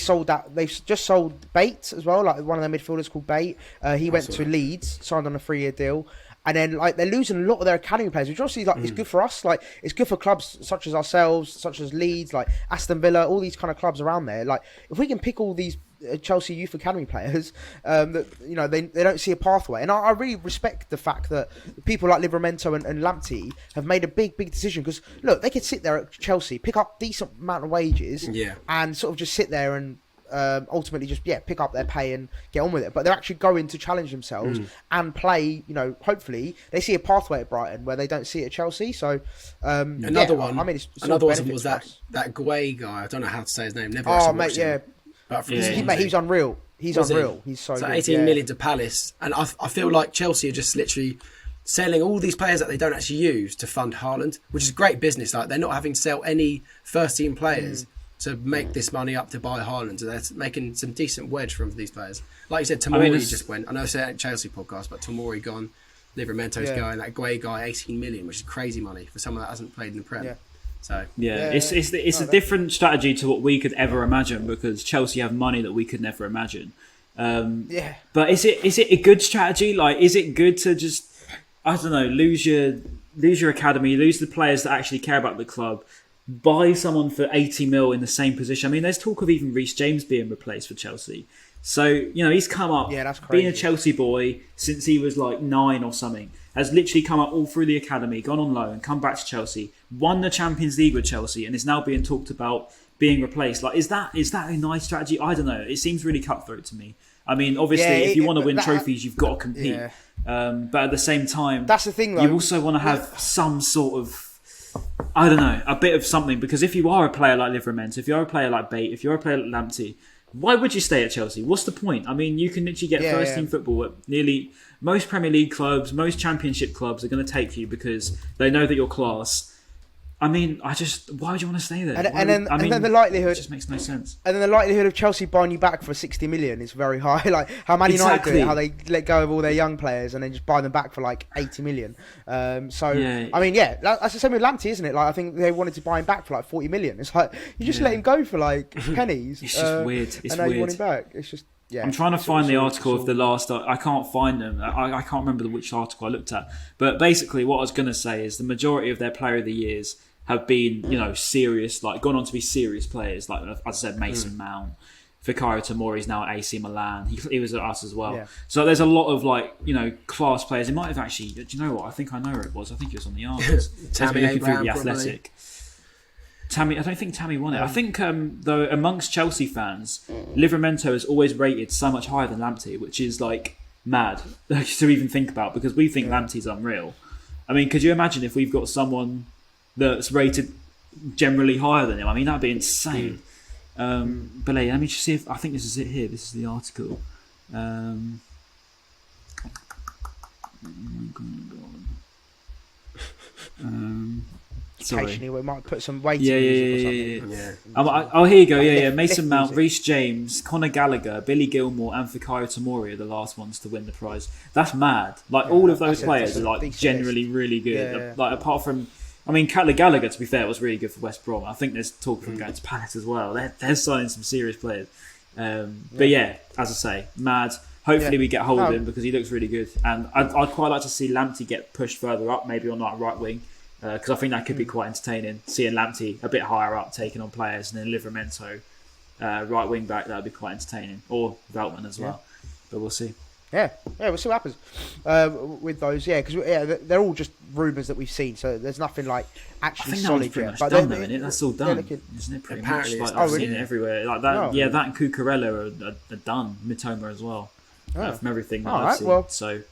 just sold Bate as well, like one of their midfielders called Bate. He went to Leeds, signed on a 3-year deal. And then they're losing a lot of their academy players, which obviously is good for us. It's good for clubs such as ourselves, such as Leeds, Aston Villa, all these kind of clubs around there. If we can pick all these Chelsea Youth Academy players that they don't see a pathway, and I really respect the fact that people like Livramento and Lamptey have made a big decision, because look, they could sit there at Chelsea, pick up decent amount of wages, and sort of just sit there and ultimately just pick up their pay and get on with it, but they're actually going to challenge themselves and play. Hopefully they see a pathway at Brighton where they don't see it at Chelsea. So another one. I mean, another one was that Guay guy. I don't know how to say his name. Never actually watched him. But he's unreal. He's unreal. He's so good. 18 million to Palace, and I feel like Chelsea are just literally selling all these players that they don't actually use to fund Haaland, which is great business. Like, they're not having to sell any first team players to make this money up to buy Haaland. So they're making some decent wedge from these players. Like you said, Tomori just went. I know it's a Chelsea podcast, but Tomori gone, Livramento's going, that Guay guy 18 million, which is crazy money for someone that hasn't played in the Prem. So it's a different strategy to what we could ever imagine, because Chelsea have money that we could never imagine. But is it a good strategy? Like, is it good to just, I don't know, lose your academy, lose the players that actually care about the club, buy someone for 80 mil in the same position? I mean, there's talk of even Reece James being replaced for Chelsea. So, he's come up being a Chelsea boy since he was like 9 or something. Has literally come up all through the academy, gone on loan, come back to Chelsea, won the Champions League with Chelsea, and is now being talked about being replaced. Like, is that a nice strategy? I don't know. It seems really cutthroat to me. I mean, obviously, if you want to win trophies, you've got to compete. But at the same time, that's the thing, though. You also want to have some sort of, I don't know, a bit of something. Because if you are a player like Livramento, if you're a player like Bate, if you're a player like Lamptey, why would you stay at Chelsea? What's the point? I mean, you can literally get first-team football at nearly most Premier League clubs, most Championship clubs are going to take you because they know that you're class. I mean, why would you want to stay there? And then the likelihood, it just makes no sense. And then the likelihood of Chelsea buying you back for 60 million is very high. Like how Man United do it, how they let go of all their young players and then just buy them back for like 80 million. I mean, that's the same with Lamptey, isn't it? Like, I think they wanted to buy him back for like 40 million. It's like, you just let him go for like pennies. It's just weird. It's and now weird. You want him back. It's just. Yeah, I'm trying to find the article of the last. I can't find them. I can't remember which article I looked at. But basically, what I was going to say is the majority of their player of the years have been, serious, like gone on to be serious players. Like, as I said, Mason Mount, Fikayo Tomori's now at AC Milan. He was at us as well. Yeah. So there's a lot of class players. It might have actually. Do you know what? I think I know where it was. I think it was on the Argos. Tammy Abraham, the Athletic. Tammy, I don't think Tammy won it. I think, though, amongst Chelsea fans, Livramento is always rated so much higher than Lamptey, which is, like, mad to even think about, because we think Lamptey's unreal. I mean, could you imagine if we've got someone that's rated generally higher than him? I mean, that'd be insane. But let me just see if... I think this is it here. This is the article. Oh, sorry. Occasionally we might put some weight in Yeah. Oh, here you go. Yeah. Mason Mount, Reece James, Conor Gallagher, Billy Gilmore, and Fikayo Tomori are the last ones to win the prize. That's mad. Like, all of those players are like generally really good. Yeah. Like, apart from, I mean, Gallagher, to be fair, was really good for West Brom. I think there's talk from going to Palace as well. They're signing some serious players. But yeah, as I say, mad. Hopefully we get hold of him because he looks really good, and I'd quite like to see Lamptey get pushed further up, maybe on that right wing. Because I think that could be quite entertaining. Seeing Lamptey a bit higher up, taking on players, and then Livramento right wing back, that would be quite entertaining. Or Veltman as well. But we'll see. Yeah, we'll see what happens with those. Yeah, because they're all just rumours that we've seen, so there's nothing like actually solid yet. But done, though, isn't it? That's all done, isn't it? Pretty much. Like, I've seen it everywhere. Like that. No. Yeah, that and Cucurella are done. Mitoma as well. From everything that I've seen. Well, so,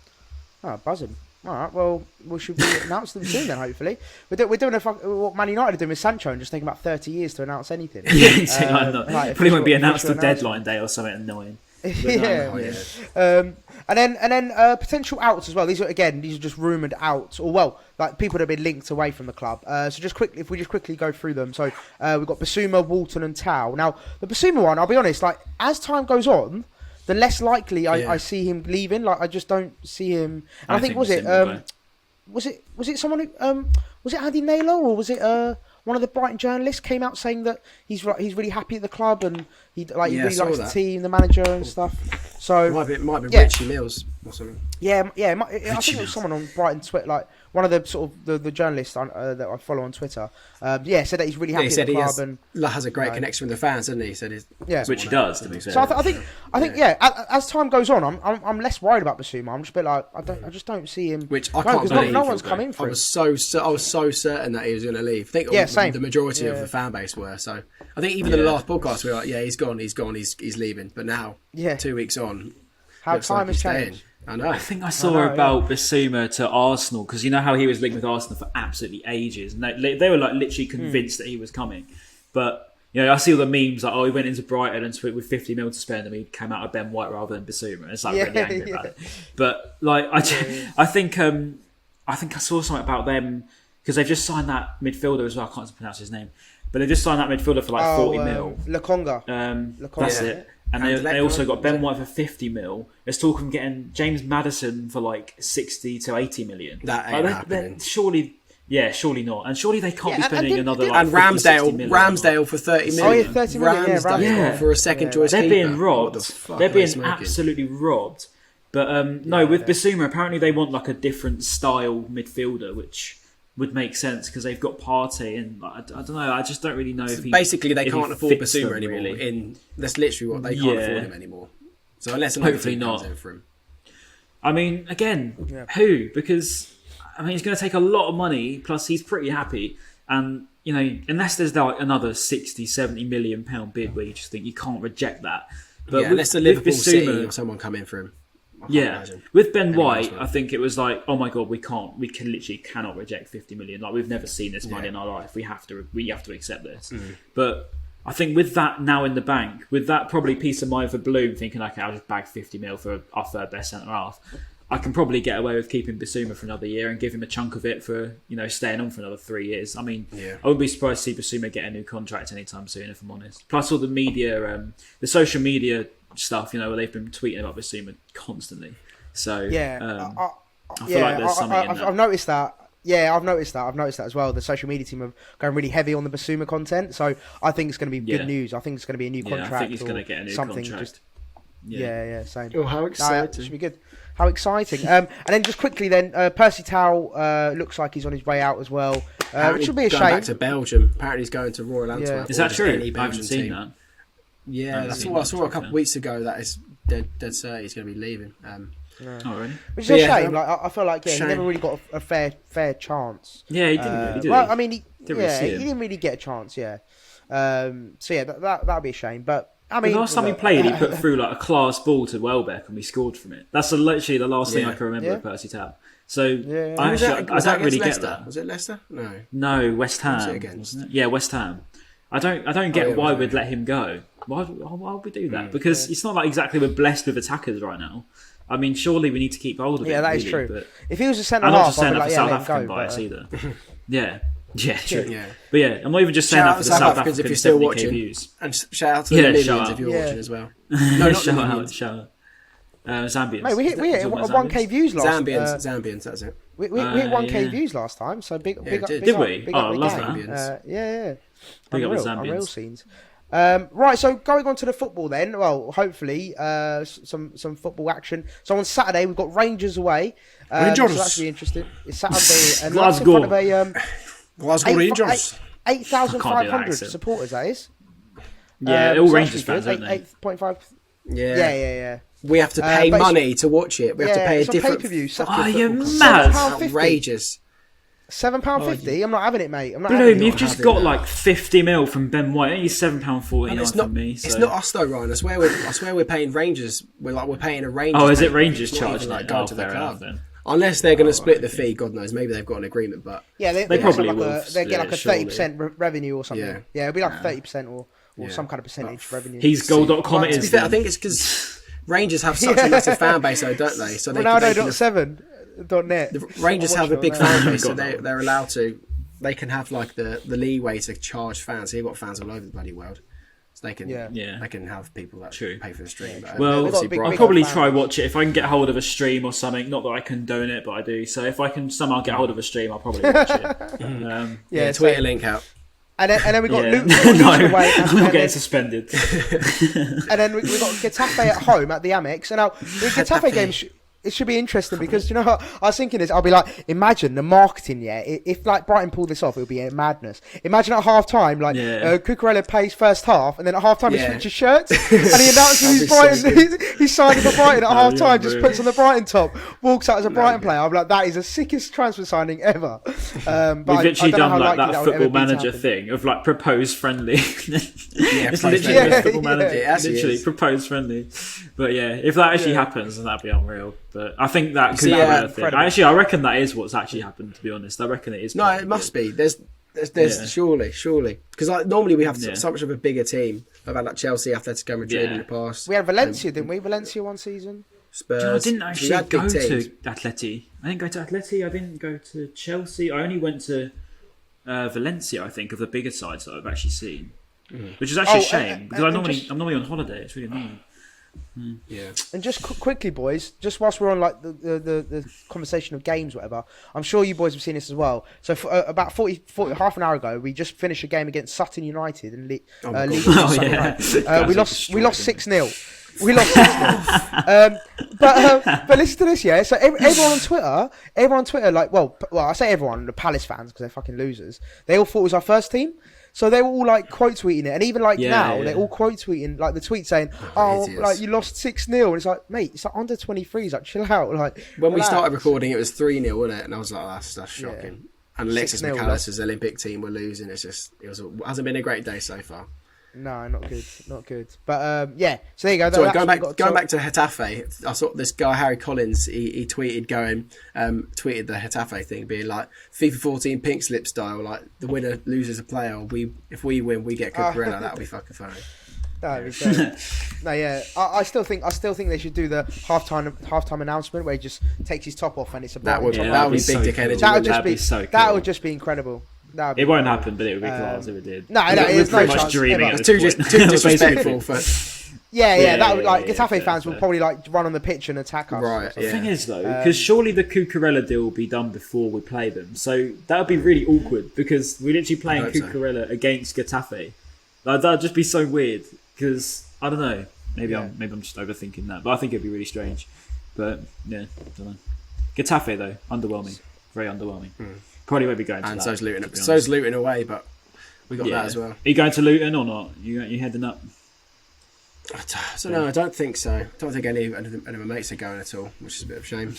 buzzing. All right, well, we should announce them soon then, hopefully. We're doing what Man United are doing with Sancho and just taking about 30 years to announce anything. Probably won't be announced till deadline day or something annoying. And then potential outs as well. These are just rumoured outs, or like people that have been linked away from the club. So if we quickly go through them. So we've got Basuma, Walton, and Tau. Now the Basuma one, I'll be honest, like as time goes on, the less likely I see him leaving. Like, I just don't see him. And I think was it someone who was it Andy Naylor, or was it one of the Brighton journalists came out saying that he's really happy at the club and he really likes the team, the manager and stuff. So it might be Richie Mills. or something. I think it was someone on Brighton Twitter, like one of the sort of the journalists that I follow on Twitter. Said that he's really happy He said at the he club has a great connection with the fans, doesn't he? He said which he does, to be fair. So I think as time goes on, I'm less worried about Basuma. I'm just a bit like I just don't see him. Which I can't believe. No one's come in for I was so certain that he was going to leave. I think same. the majority of the fan base were. So I think even in the last podcast we were like, he's gone, he's leaving. But now, 2 weeks on, how time has changed. I know. I think I saw about Basuma to Arsenal, because you know how he was linked with Arsenal for absolutely ages, and they were like literally convinced that he was coming. But I see all the memes like, he went into Brighton and with 50 mil to spend, and he came out of Ben White rather than Basuma. It's like really angry about it. But like I think I saw something about them because they've just signed that midfielder as well. I can't pronounce his name, but they've just signed that midfielder for like 40 mil. Lokonga. That's it. And they also got Ben White for 50 mil. There's talk of getting James Maddison for like 60 to 80 million. That ain't happening. Surely not. And surely they can't be spending another like and 50, Ramsdale for 30 million. Oh, yeah, 30 million. Ramsdale for a second choice They're keeper. being robbed. They're being absolutely robbed. But with Basuma, apparently they want like a different style midfielder, which would make sense because they've got Partey, and I don't know. I just don't really know if he. Basically, they can't afford fits Basuma them, anymore. really. That's literally what they can't afford him anymore. So unless hopefully not. Comes in for him. I mean, again, who? Because he's going to take a lot of money. Plus, he's pretty happy, and unless there's like another 60, 70 million pound bid where you just think you can't reject that. But unless the Liverpool City or someone come in for him. With Ben White, I think it was like, oh my god, we literally cannot reject 50 million. Like we've never seen this money in our life. We have to accept this. But I think with that now in the bank, with that probably peace of mind for Bloom, thinking okay, I'll just bag 50 mil for our third best centre half. I can probably get away with keeping Basuma for another year and give him a chunk of it for staying on for another 3 years. I mean, I wouldn't be surprised to see Basuma get a new contract anytime soon, if I'm honest. Plus all the media, the social media stuff, where they've been tweeting about Basuma constantly. So I feel like there's something in that. I've noticed that. Yeah, I've noticed that as well. The social media team are going really heavy on the Basuma content, so I think it's going to be good news. I think it's going to be a new contract. I think he's going to get a new contract. Same. Oh, how exciting! That should be good. How exciting! And then just quickly, Percy Tau looks like he's on his way out as well, which should be a shame. Back to Belgium. Apparently, he's going to Royal Antwerp. Is that true? I haven't seen that. Yeah, that's what I saw a couple of weeks ago. That is dead certain he's going to be leaving. Oh, really? Which is a shame. Like I feel like he never really got a fair chance. Yeah, he didn't. Well, I mean, he didn't really get a chance. Yeah. That'd be a shame. But I mean, the last time he played, he put through like a class ball to Welbeck and we scored from it. That's literally the last thing I can remember of Percy Tau. So I don't really get that. Was it Leicester? No, West Ham. Yeah, West Ham. I don't get why we'd let him go. Why would we do that? Because it's not like exactly we're blessed with attackers right now. I mean, surely we need to keep hold of him. Yeah, that is true. But if he was a centre half, I'm not just saying that for South African go, bias either. Yeah, true. Yeah. But I'm not even just saying that for the South Africans if you're still watching. Views. And shout out to the millions if you're watching as well. No, not shout out. Zambians. Mate, we hit 1k views last. Zambians. That's it. We hit 1k views last time, so big up. Did we? I love that. Yeah. Big up with Zambians. Unreal scenes. Right, so going on to the football then. Well, hopefully some football action. So on Saturday we've got Rangers away. Rangers. So that's really interesting. It's Saturday and Glasgow. that's in front of Glasgow Rangers. 8,500 supporters. That is. Yeah, all Rangers fans, aren't they? 8.5. Yeah. We have to pay money to watch it. We have to pay a different. Pay-per-view. Oh, you're mad! Outrageous. £7.50. I'm not having it, mate. Bloom, you've just got like 50 mil from Ben White. Only £7.49 from me. So. It's not us though, Ryan. I swear we're paying Rangers. We're paying a Rangers. Oh, is it Rangers charge? Going to the club. Unless they're going to split the fee, God knows. Maybe they've got an agreement, but they probably will. They get like a 30% revenue or something. Yeah, it'll be like 30% or some kind of percentage revenue. He's goal.com. To be fair, I think it's because Rangers have such a massive fan base, though, don't they? So Ronaldo.7.net. The Rangers have a big fan base, so they're allowed to. They can have like the leeway to charge fans. So you've got fans all over the bloody world, so they can they can have people that pay for the stream. But well, I'll probably try watch it if I can get hold of a stream or something. Not that I condone it, but I do. So if I can somehow get hold of a stream, I'll probably watch it. Tweet a link out. And then we got Luton away. I'm not getting suspended. And then we got Getafe at home at the Amex. And now the Getafe game it should be interesting because, you know what, I was thinking this, I'll be like, imagine the marketing, if like Brighton pulled this off, it would be a madness. Imagine at half-time, like, Cucurella plays first half, and then at half-time he switches shirts, and he announces he's signing for Brighton at half-time, just puts on the Brighton top, walks out as a Brighton player. I'm like, that is the sickest transfer signing ever. But we've literally done like that football manager thing thing of like propose friendly. It's literally football manager. Literally propose friendly. But yeah, if that actually happens, then that'd be unreal. But I think that could be a thing. I reckon that is what's actually happened. To be honest, I reckon it is. No, it must be. There's surely because like, normally we have so much of a bigger team. I've had like Chelsea, Atletico Madrid in the past. We had Valencia, didn't we? Valencia one season. Spurs. I didn't actually go to Atleti. I didn't go to Atleti. I didn't go to Chelsea. I only went to Valencia. I think of the bigger sides that I've actually seen, which is actually a shame because I'm normally on holiday. It's really annoying. Yeah. And just quickly, boys, just whilst we're on like the conversation of games, whatever, I'm sure you boys have seen this as well. So about 40 half an hour ago, we just finished a game against Sutton United in League. We lost 6-0. We lost 6-0. But listen to this, yeah. So everyone on Twitter, like, well, I say everyone, the Palace fans, because they're fucking losers. They all thought it was our first team. So they were all like quote tweeting it, and even like they're all quote tweeting like the tweet saying, like you lost 6-0, and it's like, mate, it's like under 23s, like chill out. Like when we started recording, it was 3-0, wasn't it? And I was like, that's shocking. And Alexis McAllister's Olympic team were losing. It hasn't been a great day so far. No, not good. But so there you go. Sorry, going back to Getafe, I saw this guy Harry Collins. He tweeted tweeted the Getafe thing, being like FIFA 14 pink slip style, like the winner loses a player. If we win, we get Cucurella. That'll be fucking funny. That'd be great. No, yeah, I still think they should do the halftime announcement where he just takes his top off and it's a that would be big dick energy. That would just be incredible. It won't happen, but it would be class if it did. No, it's no chance. Dreaming too disrespectful for. That would like Getafe fans will probably like run on the pitch and attack us. Right. The thing is though, because surely the Cucurella deal will be done before we play them, so that would be really awkward because we're literally playing Cucurella against Getafe. Like that'd just be so weird because I don't know. Maybe I'm just overthinking that, but I think it'd be really strange. But yeah, I don't know. Getafe though, underwhelming, very underwhelming. Probably won't be going to and that. So's Luton away, but we got that as well. Are you going to Luton or not? You heading up? I don't know. I don't think so. I don't think any of my mates are going at all, which is a bit of a shame.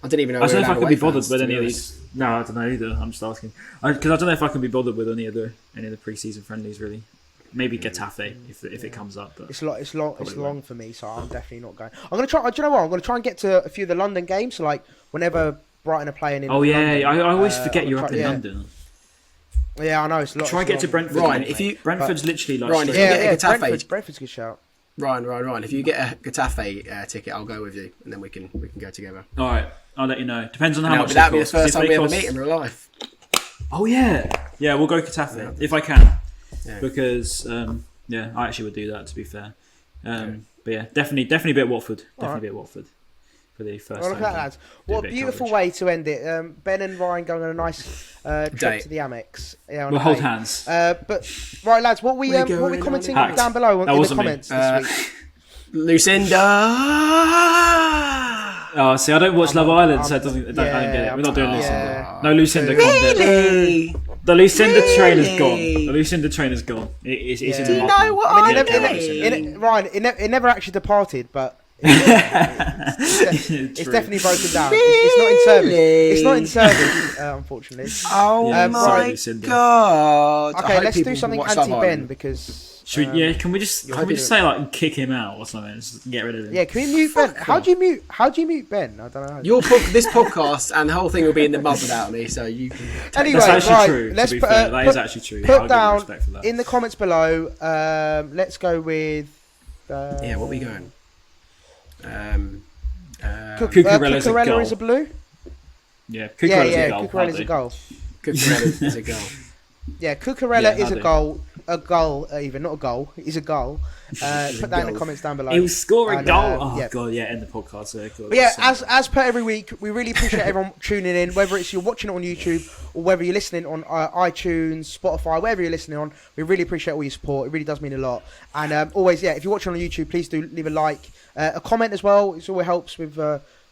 I didn't even know. I don't know if I can be bothered with any of these. No, I don't know either. I'm just asking because I don't know if I can be bothered with any of the pre-season friendlies really. Maybe Getafe if it comes up. But it's long for me, so I'm definitely not going. I'm gonna try. Do you know what? I'm gonna try and get to a few of the London games. So like whenever Brighton are playing in. London, I always forget you're up in London. Yeah, I know it's a lot. Try and get to Brentford. Ryan, Brentford's literally like. Ryan, if you get a Getafe, Brentford's a good shout. Ryan, if you get a Getafe ticket, I'll go with you, and then we can go together. All right, I'll let you know. Depends on how much. That'll be the first time we ever meet in real life. Oh yeah, we'll go Getafe if I can, because I actually would do that to be fair. But yeah, definitely a bit Watford. Definitely a bit Watford. For the first look at that, lads. What a beautiful way to end it. Ben and Ryan going on a nice trip to the Amex. Yeah, we'll hold hands. But right, lads, what we commenting down below in the comments this week? Lucinda. Oh, see, I don't watch Love Island, so I don't get it. We're not doing Lucinda. No Lucinda content. Really? The Lucinda train is gone. The Lucinda train is gone. It's in the Do you know what I'm doing? Ryan, it never actually departed, but it's definitely broken down. It's not in service, unfortunately. Oh my god! Okay, let's do something anti-Ben because. Can we just say like kick him out or something? Just get rid of him. Yeah, can we mute Ben? How do you mute Ben? I don't know. This podcast and the whole thing will be in the mud without me, so you can. Anyway, that's actually true. Let's that is actually true. Put down in the comments below. Let's go with. What are we going? Cucurella is a blue. Yeah, Cucurella is a goal. Cucurella is a goal. Yeah, Cucurella is a goal. A goal, even not a goal. He's a goal. Put that in the comments down below. He was scoring goal. God, end the podcast. But yeah, as per every week, we really appreciate everyone tuning in. Whether it's you're watching it on YouTube or whether you're listening on iTunes, Spotify, wherever you're listening on, we really appreciate all your support. It really does mean a lot. And always, if you're watching on YouTube, please do leave a like, a comment as well. It always helps with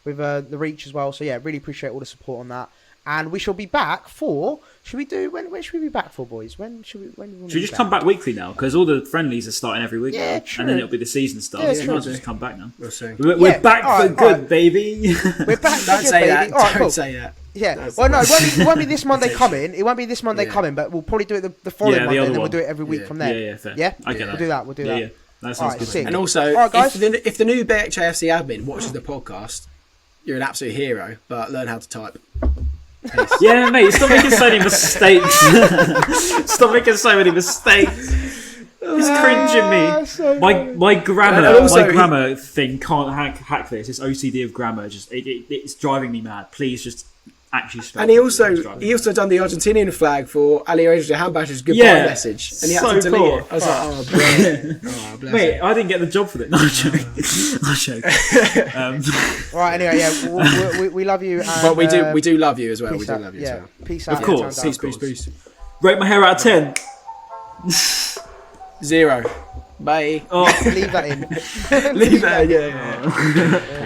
with the reach as well. So yeah, really appreciate all the support on that. And we shall be back for. Should we do when should we be back for, boys? When should we? When should we just come back weekly now? Because all the friendlies are starting every week. Yeah, now, true. And then it'll be the season starts. Yeah, so we true. might as well just come back now. We'll see. We're back for good, baby. We're back. For Don't good, say baby. that. All right, Don't cool. say that. Yeah. Well, no, it won't be this Monday coming. It won't be this Monday Yeah. coming, but we'll probably do it the following Monday, and then we'll one. do it every week Yeah. from there. Yeah, fair. Yeah? I get that. We'll do that. Yeah. That All sounds right, good. sick. And also, All right, guys. if the new BHAFC admin watches the podcast, you're an absolute hero, but learn how to type. Peace. Yeah, mate, stop making so many mistakes. Stop making so many mistakes. It's cringing me. So My grammar, And also my grammar thing can't hack this. It's OCD of grammar. Just it's driving me mad. Please just actually spell. And he also done the Argentinian flag for Ali Handbash's goodbye message, and he had to so delete poor. it. I was like, oh, brilliant. Oh, bless Mate, him. I didn't get the job for that. No, I'm joking. I'm joking. All right. Anyway, yeah, we love you. And, But we do love you as well. We peace do out. love you Yeah. as well. Peace out. Of course. Yeah, Peace. Rate my hair out of 10. 0. Bye. Oh. Leave that in. Leave that. Yeah.